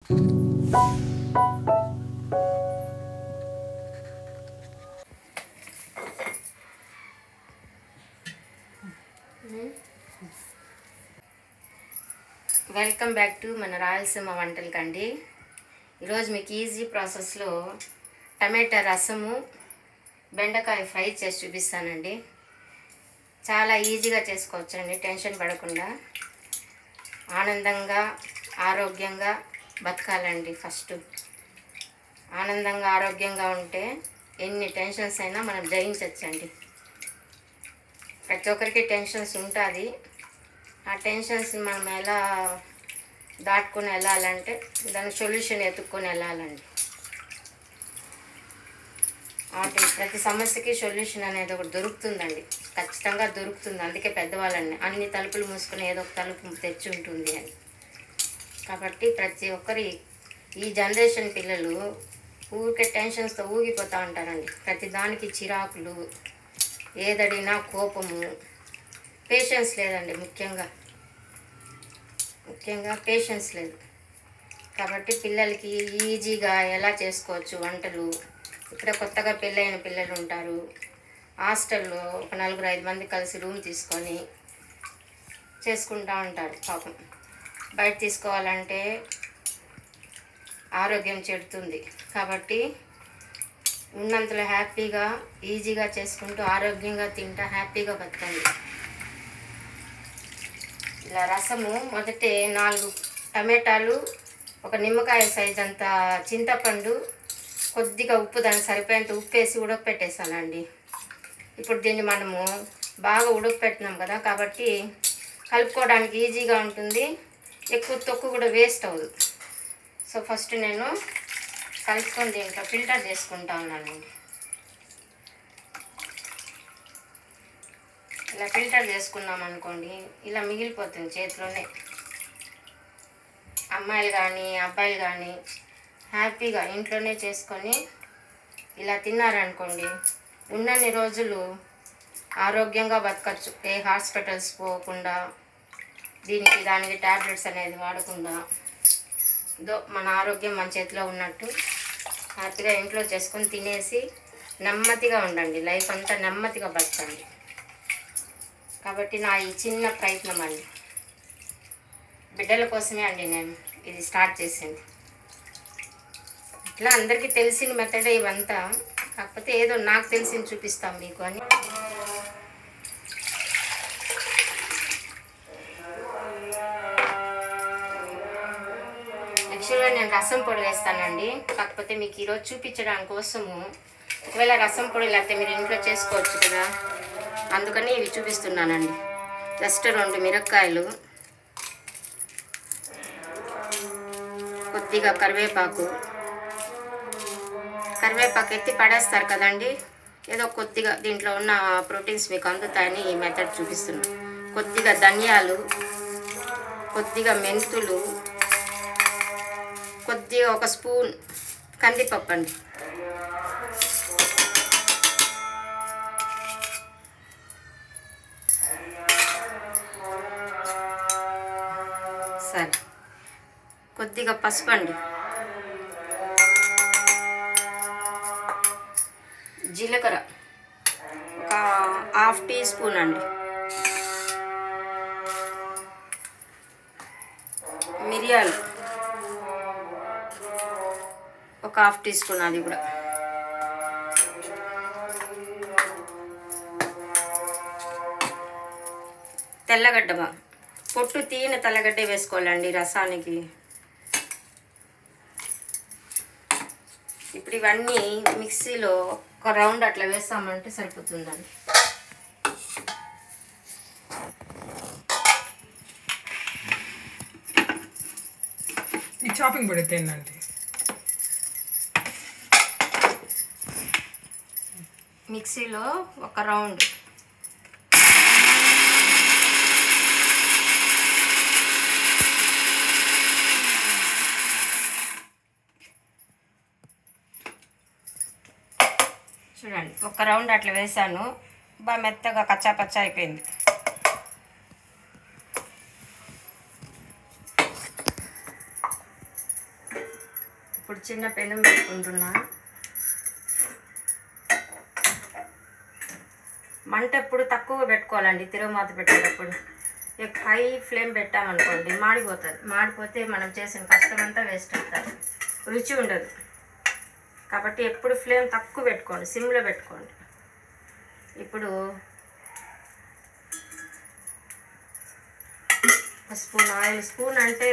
Welcome back to మన రాయలసీమ వంటలకండి. ఈరోజు మీకు ఈజీ ప్రాసెస్లో టమాటా రసము బెండకాయ ఫ్రై చేసి చూపిస్తానండి. చాలా ఈజీగా చేసుకోవచ్చండి, టెన్షన్ పడకుండా. ఆనందంగా ఆరోగ్యంగా బతకాలండి. ఫస్ట్ ఆనందంగా ఆరోగ్యంగా ఉంటే ఎన్ని టెన్షన్స్ అయినా మనం జయించవచ్చండి. ప్రతి ఒక్కరికి టెన్షన్స్ ఉంటుంది. ఆ టెన్షన్స్ మనం ఎలా దాటుకొని వెళ్ళాలంటే దానికి సొల్యూషన్ ఎత్తుక్కొని వెళ్ళాలండి. వాటి ప్రతి సమస్యకి సొల్యూషన్ అనేది ఒకటి దొరుకుతుందండి, ఖచ్చితంగా దొరుకుతుంది. అందుకే పెద్దవాళ్ళని అన్ని తలుపులు మూసుకొని ఏదో ఒక తలుపు తెచ్చి ఉంటుంది అని. కాబట్టి ప్రతి ఒక్కరి ఈ జనరేషన్ పిల్లలు ఊరికే టెన్షన్స్తో ఊగిపోతూ ఉంటారండి. ప్రతి దానికి చిరాకులు, ఏదడినా కోపము, పేషెన్స్ లేదండి. ముఖ్యంగా పేషెన్స్ లేదు. కాబట్టి పిల్లలకి ఈజీగా ఎలా చేసుకోవచ్చు వంటలు. ఇప్పుడే కొత్తగా పెళ్ళైన పిల్లలు ఉంటారు, హాస్టల్లో ఒక 4-5 మంది కలిసి రూమ్ తీసుకొని చేసుకుంటూ ఉంటారు. పాపం బయట తీసుకోవాలంటే ఆరోగ్యం చెడుతుంది. కాబట్టి ఉన్నంతలో హ్యాపీగా ఈజీగా చేసుకుంటూ ఆరోగ్యంగా తింటా హ్యాపీగా బతకండి. ఇలా రసము మొదటే 4 టమాటాలు, ఒక నిమ్మకాయ సైజ్ అంత చింతపండు, కొద్దిగా ఉప్పు, దానికి సరిపోయేంత ఉప్పు వేసి ఉడకపెట్టేసానండి. ఇప్పుడు దీన్ని మనము బాగా ఉడకపెట్టినాం కదా, కాబట్టి కలుపుకోవడానికి ఈజీగా ఉంటుంది. ఎక్కువ తొక్కు కూడా వేస్ట్ అవ్వదు. సో ఫస్ట్ నేను కలుపుకొని దీంట్లో ఫిల్టర్ చేసుకుంటా ఉన్నానండి. ఇలా ఫిల్టర్ చేసుకున్నాం అనుకోండి, ఇలా మిగిలిపోతుంది చేతిలోనే. అమ్మాయిలు కానీ అబ్బాయిలు కానీ హ్యాపీగా ఇంట్లోనే చేసుకొని ఇలా తిన్నారనుకోండి, ఉన్నన్ని రోజులు ఆరోగ్యంగా బతకచ్చు. ఏ హాస్పిటల్స్ పోకుండా, దానికి ట్యాబ్లెట్స్ అనేది వాడకుండా, మన ఆరోగ్యం మన చేతిలో ఉన్నట్టు హ్యాపీగా ఇంట్లో చేసుకొని తినేసి నెమ్మదిగా ఉండండి. లైఫ్ అంతా నెమ్మదిగా బతకండి. కాబట్టి నా ఈ చిన్న ప్రయత్నం అండి, బిడ్డల కోసమే అండి నేను ఇది స్టార్ట్ చేసింది. ఇట్లా అందరికీ తెలిసిన మెథడే ఇవంతా, కాకపోతే ఏదో నాకు తెలిసింది చూపిస్తాం మీకు అని. యాక్చువల్గా నేను రసం పొడి వేస్తానండి, కాకపోతే మీకు ఈరోజు చూపించడానికి కోసము. ఒకవేళ రసం పొడి లేకపోతే మీరు ఇంట్లో చేసుకోవచ్చు కదా, అందుకని ఇవి చూపిస్తున్నానండి. జస్ట్ 2 మిరపకాయలు, కొద్దిగా కరివేపాకు ఎత్తి పడేస్తారు కదండి, ఏదో కొద్దిగా దీంట్లో ఉన్న ప్రోటీన్స్ మీకు అందుతాయని ఈ మెథడ్ చూపిస్తున్నాను. కొద్దిగా ధనియాలు, కొద్దిగా మెంతులు, కొద్దిగా 1 స్పూన్ కందిపప్పు అండి. సరే, కొద్దిగా పసుపు అండి, జీలకర్ర ఒక 1/2 టీ స్పూన్ అండి, మిరియాలు ఒక 1/2 టీ స్పూన్, అది కూడా తెల్లగడ్డ, పొట్టు తీయని తెల్లగడ్డ వేసుకోవాలండి రసానికి. ఇప్పుడు ఇవన్నీ మిక్సీలో ఒక రౌండ్ అట్లా వేస్తామంటే సరిపోతుందండి. ఈ చాపింగ్ పొడి ఏంటంటే మిక్సీలో ఒక రౌండ్ చూడండి, ఒక రౌండ్ అట్లా వేసాను. బాగా మెత్తగా కచ్చా పచ్చా అయిపోయింది. ఇప్పుడు చిన్న పెనం పెట్టుకుంటున్నా. మంట ఎప్పుడు తక్కువ పెట్టుకోవాలండి తిరుగుమాత పెట్టేటప్పుడు. హై ఫ్లేమ్ పెట్టామనుకోండి మాడిపోతుంది. మాడిపోతే మనం చేసిన కష్టం అంతా వేస్ట్ అవుతుంది, రుచి ఉండదు. కాబట్టి ఎప్పుడు ఫ్లేమ్ తక్కువ పెట్టుకోండి, సిమ్లో పెట్టుకోండి. ఇప్పుడు స్పూన్ ఆయిల్, స్పూన్ అంటే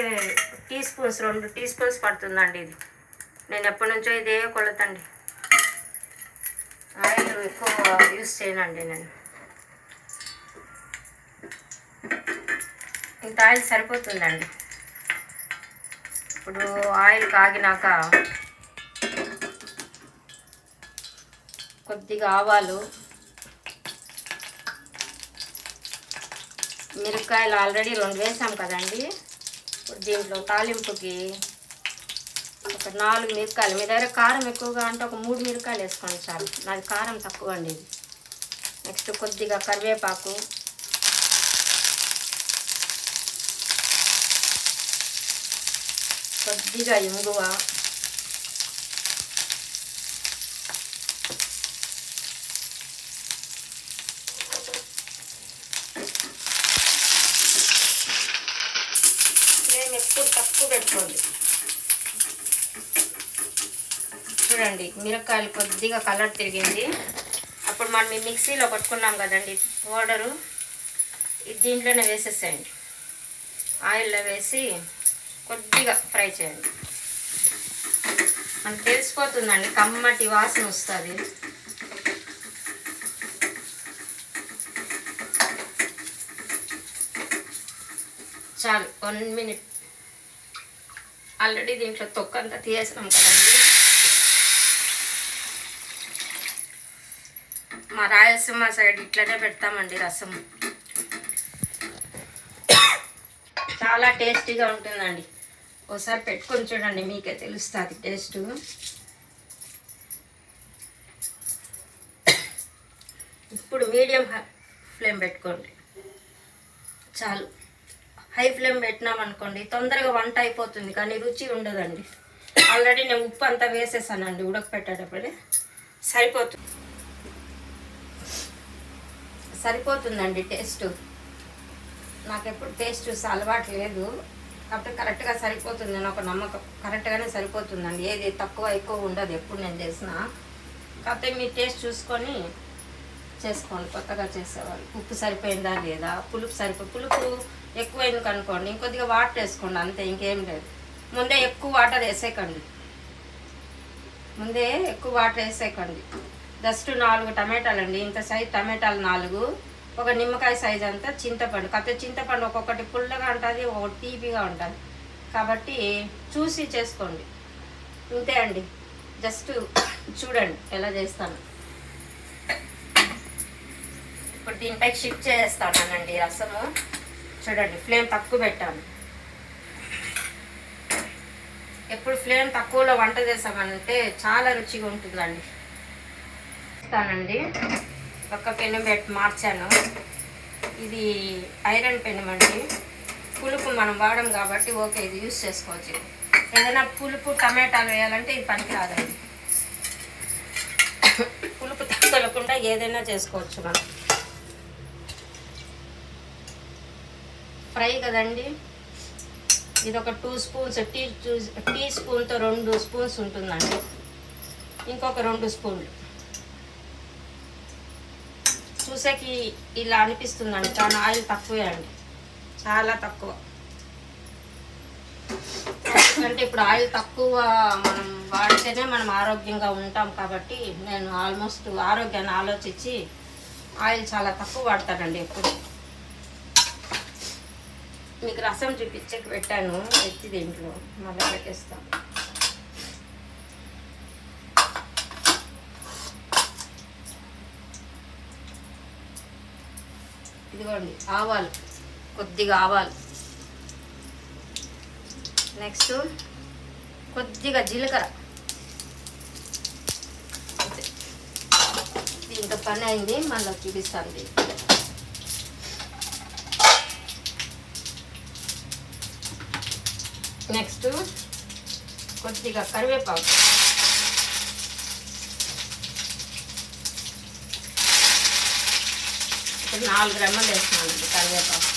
టీ స్పూన్స్, 2 టీ స్పూన్స్ పడుతుందండి ఇది. నేను ఎప్పటి నుంచో ఇదే కొలతండి. ఆయిల్ ఎక్కువ యూస్ చేయనండి నేను. ఇంత ఆయిల్ సరిపోతుందండి. ఇప్పుడు ఆయిల్ కాగినాక కొద్దిగా ఆవాలు, మిరపకాయలు ఆల్రెడీ 2 వేసాం కదండి. ఇప్పుడు దీంట్లో తాలింపుకి ఒక 4 మిరపకాయలు. మీ దగ్గర కారం ఎక్కువగా అంటే ఒక 3 మిరపకాయలు వేసుకోండి చాలు. నాది కారం తక్కువ అండి ఇది. నెక్స్ట్ కొద్దిగా కరివేపాకు, కొద్దిగా ఇంగువ, ఫ్లేమ్ ఎప్పుడు తక్కువ పెట్టుకోండి. చూడండి మిరపకాయలు కొద్దిగా కలర్ తిరిగింది. అప్పుడు మనం ఈ మిక్సీలో కొట్టుకున్నాం కదండి పౌడరు, ఇది దీంట్లోనే వేసేసేయండి. ఆయిల్లో వేసి కొద్దిగా ఫ్రై చేయండి. మనకు తెలిసిపోతుందండి, కమ్మటి వాసన వస్తుంది. చాలు, 1 మినిట్. ఆల్రెడీ దీంట్లో తొక్కంతా తీసేసినాం కదండి. మా రాయలసీమ సైడ్ ఇట్లనే పెడతామండి రసం. చాలా టేస్టీగా ఉంటుందండి. ఒకసారి పెట్టుకొని చూడండి, మీకే తెలుస్తుంది టేస్ట్. ఇప్పుడు మీడియం ఫ్లేమ్ పెట్టుకోండి చాలు. హై ఫ్లేమ్ పెట్టినామనుకోండి తొందరగా వంట అయిపోతుంది కానీ రుచి ఉండదండి. ఆల్రెడీ నేను ఉప్పు అంతా వేసేసానండి ఉడకపెట్టేటప్పుడే. సరిపోతుందండి టేస్ట్. నాకు ఎప్పుడు టేస్ట్ చూసి అలవాటు లేదు కాబట్టి కరెక్ట్గా సరిపోతుంది. నేను ఒక నమ్మకం, కరెక్ట్గానే సరిపోతుందండి. ఏది తక్కువ ఎక్కువ ఉండదు ఎప్పుడు నేను చేసినా. కాకపోతే మీ టేస్ట్ చూసుకొని చేసుకోండి కొత్తగా చేసేవాళ్ళు. ఉప్పు సరిపోయిందా లేదా, పులుపు ఎక్కువ ఎందుకు అనుకోండి, ఇంకొద్దిగా వాటర్ వేసుకోండి అంతే, ఇంకేం లేదు. ముందే ఎక్కువ వాటర్ వేసేయకండి, జస్ట్ 4 టమాటాలు అండి. ఇంత సైజ్ టమాటాలు 4, ఒక నిమ్మకాయ సైజ్ అంతా చింతపండు. కాకపోతే చింతపండు ఒక్కొక్కటి పుల్లగా ఉంటుంది, ఒకటి తీపిగా ఉంటుంది. కాబట్టి చూసి చేసుకోండి. ఇంతే అండి, జస్ట్ చూడండి ఎలా చేస్తాను. ఇప్పుడు దీనిపై షిఫ్ట్ చేస్తానండి రసము. చూడండి ఫ్లేమ్ తక్కువ పెట్టాను. ఎప్పుడు ఫ్లేమ్ తక్కువలో వంట చేసామంటే చాలా రుచిగా ఉంటుందండి. ఒక్క పెనం పెట్టి మార్చాను. ఇది ఐరన్ పెనం అండి. పులుపు మనం వాడడం కాబట్టి ఓకే, ఇది యూస్ చేసుకోవచ్చు. ఏదైనా పులుపు టమాటాలు వేయాలంటే ఇది పనికి రాదండి. పులుపు తగ్గకుండా ఏదైనా చేసుకోవచ్చు మనం. ఫ్రై కదండి, ఇది ఒక 2 స్పూన్స్, టీ స్పూన్తో 2 స్పూన్స్ ఉంటుందండి. ఇంకొక 2 స్పూన్లు. చూసేకి ఇలా అనిపిస్తుందండి కానీ ఆయిల్ తక్కువే అండి, చాలా తక్కువ. ఎందుకంటే ఇప్పుడు ఆయిల్ తక్కువ మనం వాడితేనే మనం ఆరోగ్యంగా ఉంటాం కాబట్టి నేను ఆల్మోస్ట్ ఆరోగ్యాన్ని ఆలోచించి ఆయిల్ చాలా తక్కువ వాడతానండి ఎప్పుడు. మీకు రసం చూపించకి పెట్టాను ఎత్తి, దీంట్లో మళ్ళీ పెట్టేస్తాను. ఇదిగోండి ఆవాలు, కొద్దిగా ఆవాలు, నెక్స్ట్ కొద్దిగా జీలకర్ర. దీంతో పని అయింది, మళ్ళీ చూపిస్తాను. నెక్స్ట్ కొద్దిగా కరివేపాకు, ఇప్పుడు 4 రెమ్మలు వేస్తున్నానండి కరివేపాకు.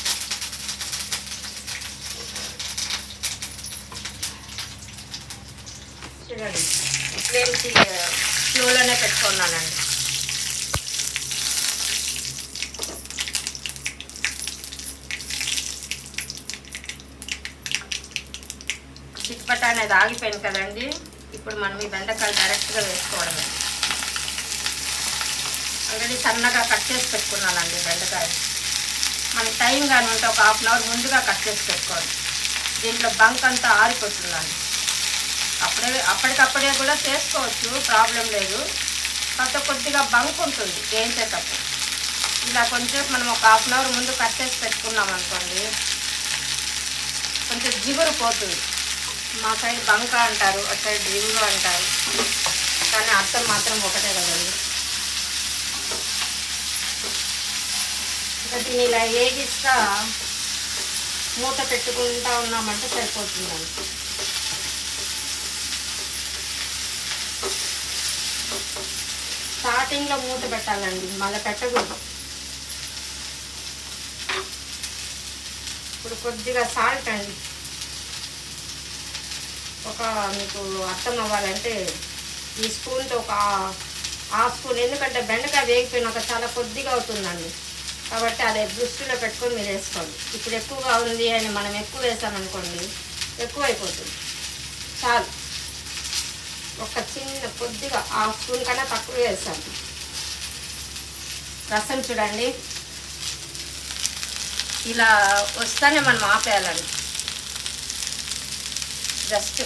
చూడండి ఫ్లేమ్ స్లోలోనే పెట్టుకున్నానండి. చిట్పట అనేది ఆగిపోయింది కదండి. ఇప్పుడు మనం ఈ బెండకాయలు డైరెక్ట్గా వేసుకోవడమే. ఆల్రెడీ సన్నగా కట్ చేసి పెట్టుకున్నానండి బెండకాయలు. మనకి టైం కానీ ఉంటే ఒక 1/2 అవర్ ముందుగా కట్ చేసి పెట్టుకోవాలి. దీంట్లో బంక్ అంతా ఆరిపోతుందండి. అప్పటికప్పుడే కూడా చేసుకోవచ్చు, ప్రాబ్లం లేదు. కాకపోతే కొద్దిగా బంక్ ఉంటుంది వేయించేటప్పుడు. ఇలా కొంచెం మనం ఒక 1/2 అవర్ ముందు కట్ చేసి పెట్టుకున్నాం అనుకోండి, కొంచెం జిగురు పోతుంది. మా సైడ్ బంక అంటారు, అటు సైడ్ జిగురు అంటారు, కానీ అర్థం మాత్రం ఒకటే కదండి. ఇంకా దీన్ని ఇలా వేగిస్తా మూత పెట్టుకుంటా ఉన్నామంటే సరిపోతుందండి. స్టార్టింగ్లో మూత పెట్టాలండి, మళ్ళీ పెట్టకూడదు. ఇప్పుడు కొద్దిగా సాల్ట్ అండి, ఒక మీకు అర్థం అవ్వాలంటే ఈ స్పూన్తో ఒక 1/2 స్పూన్, ఎందుకంటే బెండకాయ వేగిపోయినాక చాలా కొద్దిగా అవుతుందండి. కాబట్టి అదే దృష్టిలో పెట్టుకొని మీరు వేసుకోండి. ఇప్పుడు ఎక్కువగా ఉంది అని మనం ఎక్కువ వేసామనుకోండి, ఎక్కువ అయిపోతుంది. చాలు, ఒక చిన్న కొద్దిగా 1/2 స్పూన్ కన్నా తక్కువ వేసాను. రసం చూడండి ఇలా వస్తేనే మనం ఆపేయాలండి. జస్ట్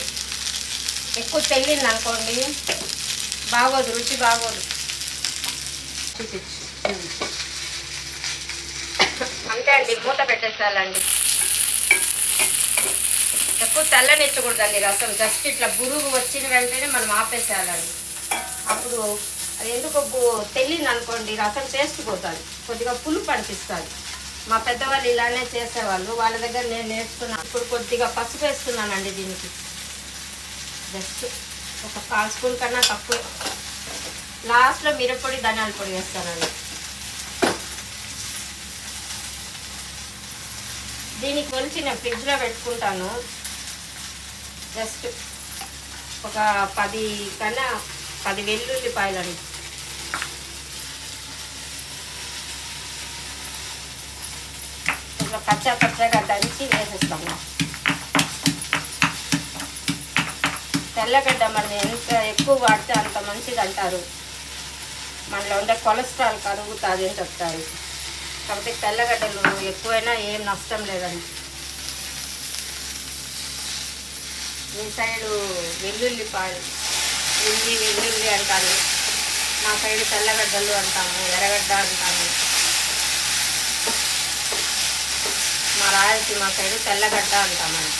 ఎక్కువ తెల్లింది అనుకోండి బాగోదు, రుచి బాగోదు. అంతే అండి, మూత పెట్టేసేయాలండి. ఎక్కువ తెల్లనిచ్చకూడదండి రసం. జస్ట్ ఇట్లా బురుగు వచ్చిన వెంటనే మనం ఆపేసేయాలండి. అప్పుడు అది ఎందుకు తెల్లింది అనుకోండి రసం టేస్ట్ పోతుంది, కొద్దిగా పులుపు అనిపిస్తుంది. మా పెద్దవాళ్ళు ఇలానే చేసేవాళ్ళు, వాళ్ళ దగ్గర నేను నేర్చుకున్నాను. ఇప్పుడు కొద్దిగా పసుపు వేస్తున్నానండి దీనికి, జస్ట్ ఒక 1/4 స్పూన్ కన్నా తక్కువ. లాస్ట్లో మిరప్పొడి, ధనియాల పొడి వేస్తానండి. దీనికి వచ్చి నేను ఫ్రిడ్జ్లో పెట్టుకుంటాను. జస్ట్ ఒక 10 వెల్లుల్లిపాయలండి. ఇట్లా పచ్చగా దంచి వేసేస్తాము. తెల్లగడ్డ మనం ఎంత ఎక్కువ వాడితే అంత మంచిది అంటారు. మనలో ఉండే కొలెస్ట్రాల్ కరుగుతుంది అని చెప్తారు. కాబట్టి తెల్లగడ్డలు ఎక్కువైనా ఏం నష్టం లేదండి. మీ సైడు వెల్లుల్లిపాయలు, వెల్లుల్లి అంటారు, మా సైడు తెల్లగడ్డలు అంటాము, ఎర్రగడ్డ అంటాము. మా రాయలసీమ సైడు తెల్లగడ్డ అంటామండి.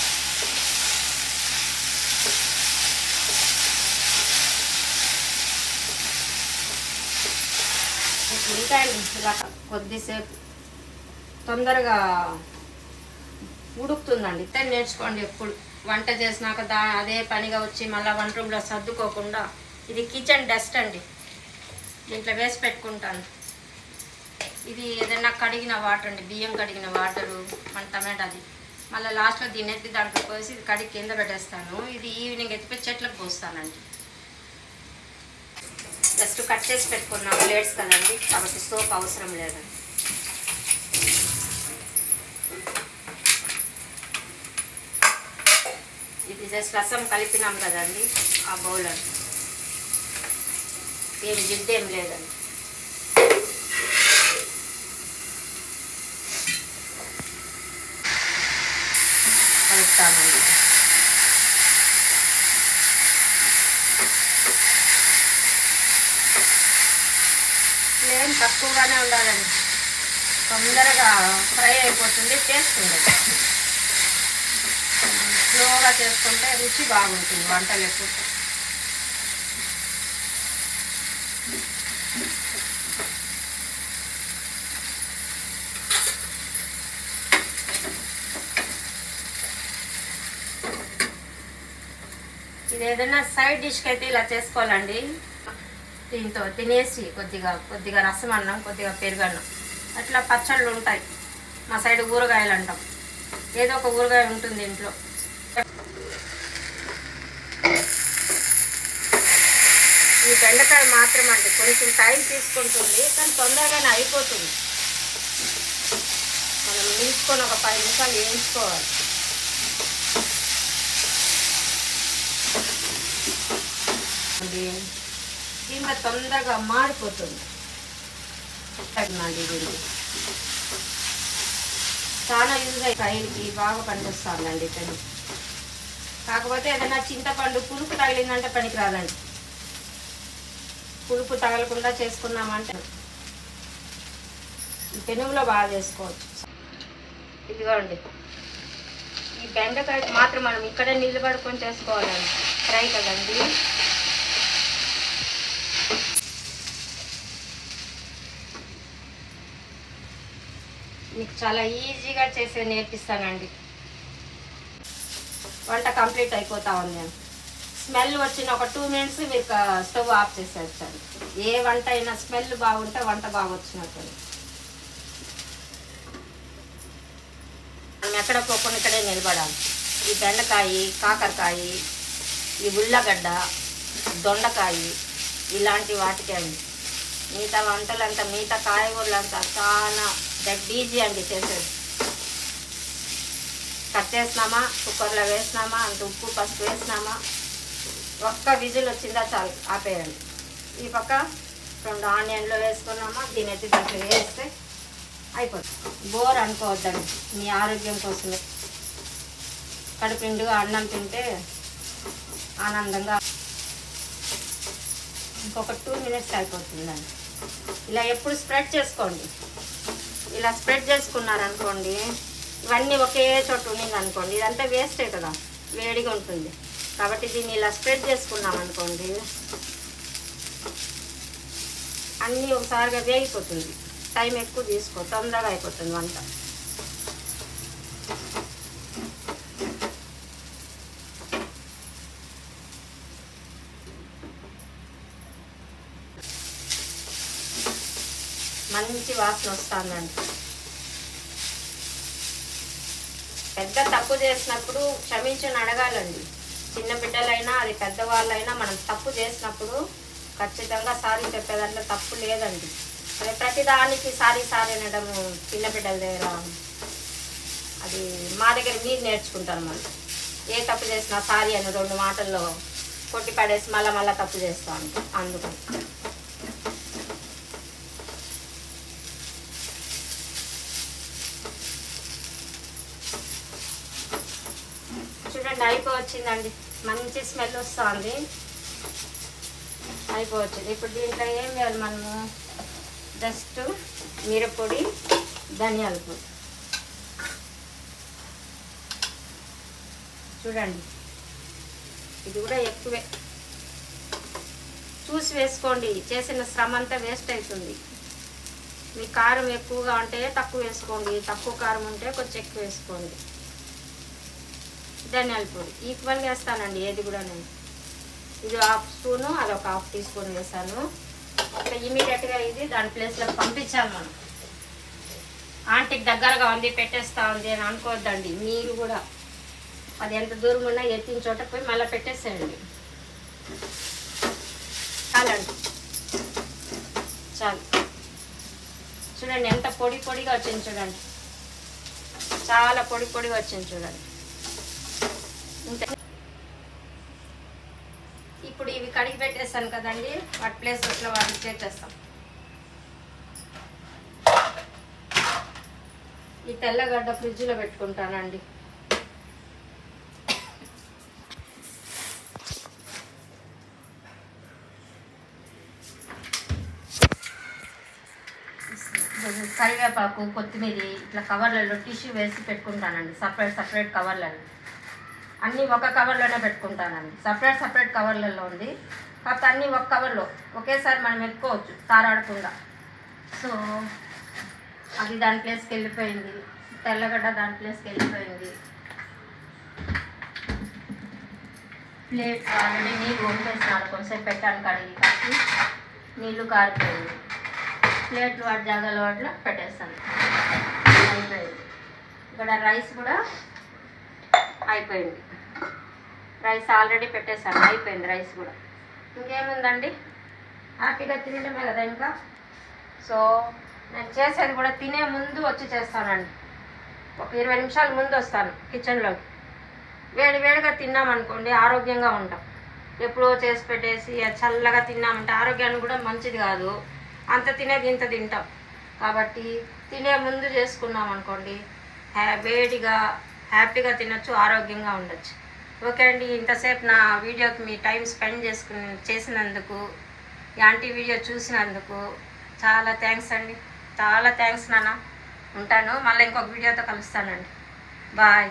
ఇంకా ఇలా కొద్దిసేపు తొందరగా ఉడుకుతుందండి. ఇద్దరు నేర్చుకోండి. ఎప్పుడు వంట చేసినాక అదే పనిగా వచ్చి మళ్ళీ వంట రూమ్లో సర్దుకోకుండా, ఇది కిచెన్ డస్ట్ అండి, దీంట్లో వేసి పెట్టుకుంటాను. ఇది ఏదైనా కడిగిన వాటర్ అండి, బియ్యం కడిగిన వాటరు, మన టమాటాది. మళ్ళీ లాస్ట్లో దీన్ని ఎత్తి దాంట్లో పోసి ఇది కడిగి కింద పెట్టేస్తాను. ఇది ఈవినింగ్ ఎత్తిపోయి చెట్లకు పోస్తానండి. జస్ట్ కట్ చేసి పెట్టుకున్నాం ప్లేట్స్ కదండి, కాబట్టి సోప్ అవసరం లేదండి. ఇది జస్ట్ రసం కలిపినాం కదండి, ఆ బౌల్ అండి. ఏం జిడ్డేం లేదండి. కలుపుతామండి. ఫ్లేమ్ తక్కువగానే ఉండాలండి, తొందరగా ఫ్రై అయిపోతుంది, టేస్ట్ ఉండదు. స్లోగా చేసుకుంటే రుచి బాగుంటుంది వంటలు ఎక్కువ. ఇది ఏదైనా సైడ్ డిష్కి అయితే ఇలా చేసుకోవాలండి. దీంతో తినేసి కొద్దిగా రసం అన్నం, కొద్దిగా పెరుగన్నం, అట్లా పచ్చళ్ళు ఉంటాయి. మా సైడ్ ఊరగాయలు అంటాం. ఏదో ఒక ఊరగాయ ఉంటుంది ఇంట్లో. ఈ బెండకాయ మాత్రం అండి కొంచెం టైం తీసుకుంటుంది, కానీ తొందరగానే అయిపోతుంది. మనం నిలుచుకొని ఒక 10 నిమిషాలు వేయించుకోవాలి. దీంట్లో తొందరగా మాడిపోతుంది. దీనికి చాలా యూజ్ అయ్యి కాయలకి బాగా పనికొస్తుందండి పెను. కాకపోతే ఏదైనా చింతపండు పులుపు తగిలిందంటే పనికి రాదండి. పులుపు తగలకుండా చేసుకున్నామంటే ఈ పెనుగులో బాగా చేసుకోవచ్చు. ఇదిగోండి, ఈ బెండకాయ మాత్రం మనం ఇక్కడే నిలబడుకొని చేసుకోవాలండి. ఫ్రై కదండి. మీకు చాలా ఈజీగా చేసి నేర్పిస్తానండి. వంట కంప్లీట్ అయిపోతా ఉంది. స్మెల్ వచ్చిన ఒక 2 మినిట్స్ మీరు స్టవ్ ఆఫ్ చేసేయచ్చండి. ఏ వంట అయినా స్మెల్ బాగుంటే వంట బాగా వచ్చినట్టు. మనం ఎక్కడ పోకుండా ఇక్కడే నిలబడాలి. ఈ బెండకాయ, కాకరకాయ, ఈ ఉల్లగడ్డ, దొండకాయ ఇలాంటి వాటికే అండి. మిగతా వంటలంతా, మిగతా కాయగూరలంతా చాలా దట్ ఈజీ అండి చేసేది. కట్ చేసినామా, కుక్కర్లో వేసినామా, అంత ఉప్పు పసుపు వేసినామా, ఒక్క విజిల్ వచ్చిందా చాలు, ఆపేయండి. ఈ పక్క 2 ఆనియన్లు వేసుకున్నామా, దీని ఎత్తి దాంట్లో వేస్తే అయిపోతుంది. బోర్ అనుకోవద్దండి, మీ ఆరోగ్యం కోసమే. కడుపు నిండుగా అన్నం తింటే ఆనందంగా. ఇంకొక 2 మినిట్స్ అయిపోతుందండి. ఇలా ఎప్పుడు స్ప్రెడ్ చేసుకోండి. ఇలా స్ప్రెడ్ చేసుకున్నారనుకోండి, ఇవన్నీ ఒకే చోట ఉండింది అనుకోండి, ఇదంతా వేస్టే కదా, వేడిగా ఉంటుంది. కాబట్టి దీన్ని ఇలా స్ప్రెడ్ చేసుకున్నాం అనుకోండి, అన్నీ ఒకసారిగా వేగిపోతుంది. టైం ఎక్కువ తీసుకో, తొందరగా అయిపోతుంది వంట. మంచి వాసన వస్తుందండి. పెద్ద తప్పు చేసినప్పుడు క్షమించని అడగాలండి. చిన్న బిడ్డలైనా అది పెద్దవాళ్ళైనా మనం తప్పు చేసినప్పుడు ఖచ్చితంగా సారీ చెప్పేదాంట్లో తప్పు లేదండి. అదే ప్రతిదానికి సారీ అనడం చిన్న బిడ్డల దగ్గర, అది మా దగ్గర మీరు నేర్చుకుంటారు. మళ్ళీ ఏ తప్పు చేసినా సారీ అని 2 మాటల్లో కొట్టి పడేసి మళ్ళా తప్పు చేస్తాం. అందుకని చూడండి, అయిపోవచ్చిందండి. మంచి స్మెల్ వస్తుంది. అయిపోవచ్చింది. ఇప్పుడు దీంట్లో ఏం వేయాలి మనము? జస్ట్ మిరప్పొడి, ధనియాల పొడి. చూడండి, ఇది కూడా ఎక్కువే. చూసి వేసుకోండి, చేసిన శ్రమ అంతా వేస్ట్ అవుతుంది. మీ కారం ఎక్కువగా ఉంటే తక్కువ వేసుకోండి, తక్కువ కారం ఉంటే కొంచెం ఎక్కువ వేసుకోండి. ధనియాల పొడి ఈక్వల్గా వేస్తానండి ఏది కూడా నేను. ఇది 1/2 స్పూను, అదొక 1/2 టీ స్పూన్ వేసాను. ఇంకా ఇమీడియట్గా ఇది దాని ప్లేస్లో పంపించాలి మనం. ఆంటీకి దగ్గరగా ఉంది, పెట్టేస్తా ఉంది అని అనుకోవద్దండి. మీరు కూడా అది ఎంత దూరం ఉన్నా ఎత్తిన చోట పోయి మళ్ళీ పెట్టేసేయండి. చాలండి, చాలు. చూడండి ఎంత పొడిగా వచ్చింది. చూడండి, చాలా పొడిగా వచ్చింది. చూడండి, ఇప్పుడు ఇవి కడిగి పెట్టేస్తాను కదండి, వాటి ప్లేస్లో వాటికి చేసేస్తాం. ఈ తెల్లగడ్డ ఫ్రిడ్జ్లో పెట్టుకుంటానండి. కరివేపాకు, కొత్తిమీర ఇట్లా కవర్లలో టిష్యూ వేసి పెట్టుకుంటానండి. సపరేట్ కవర్లలో, అన్నీ ఒక కవర్లోనే పెట్టుకుంటానండి. సపరేట్ కవర్లలో ఉంది. కాకపోతే అన్నీ ఒక కవర్లో ఒకేసారి మనం ఎత్తుకోవచ్చు తారాడకుండా. సో అది దాని ప్లేస్కి వెళ్ళిపోయింది, తెల్లగడ్డ దాని ప్లేస్కి వెళ్ళిపోయింది. ప్లేట్ ఆల్రెడీ నీళ్ళు వంపేసినాను, కొంచెం పెట్టాను కడిగి కాసి నీళ్ళు కారిపోయింది. ప్లేట్ వాటి జాగాలో వాటిలో పెట్టేస్తాను. అయిపోయింది. ఇక్కడ రైస్ కూడా అయిపోయింది. రైస్ ఆల్రెడీ పెట్టేసాను, అయిపోయింది రైస్ కూడా. ఇంకేముందండి, హ్యాపీగా తినడమే కదా ఇంకా. సో నేను చేసేది కూడా తినే ముందు వచ్చి చేస్తానండి. ఒక 20 నిమిషాల ముందు వస్తాను కిచెన్లోకి. వేడి వేడిగా తిన్నామనుకోండి ఆరోగ్యంగా ఉంటాం. ఎప్పుడో చేసి పెట్టేసి చల్లగా తిన్నామంటే ఆరోగ్యానికి కూడా మంచిది కాదు. అంత తినేది ఇంత తింటాం కాబట్టి తినే ముందు చేసుకున్నాం అనుకోండి వేడిగా హ్యాపీగా తినొచ్చు, ఆరోగ్యంగా ఉండొచ్చు. ఓకే అండి, ఇంతసేపు నా వీడియోకి మీ టైం స్పెండ్ చేసినందుకు, యాంటీ వీడియో చూసినందుకు చాలా థ్యాంక్స్ అండి. చాలా థ్యాంక్స్ నాన్న. ఉంటాను, మళ్ళీ ఇంకొక వీడియోతో కలుస్తానండి. బాయ్.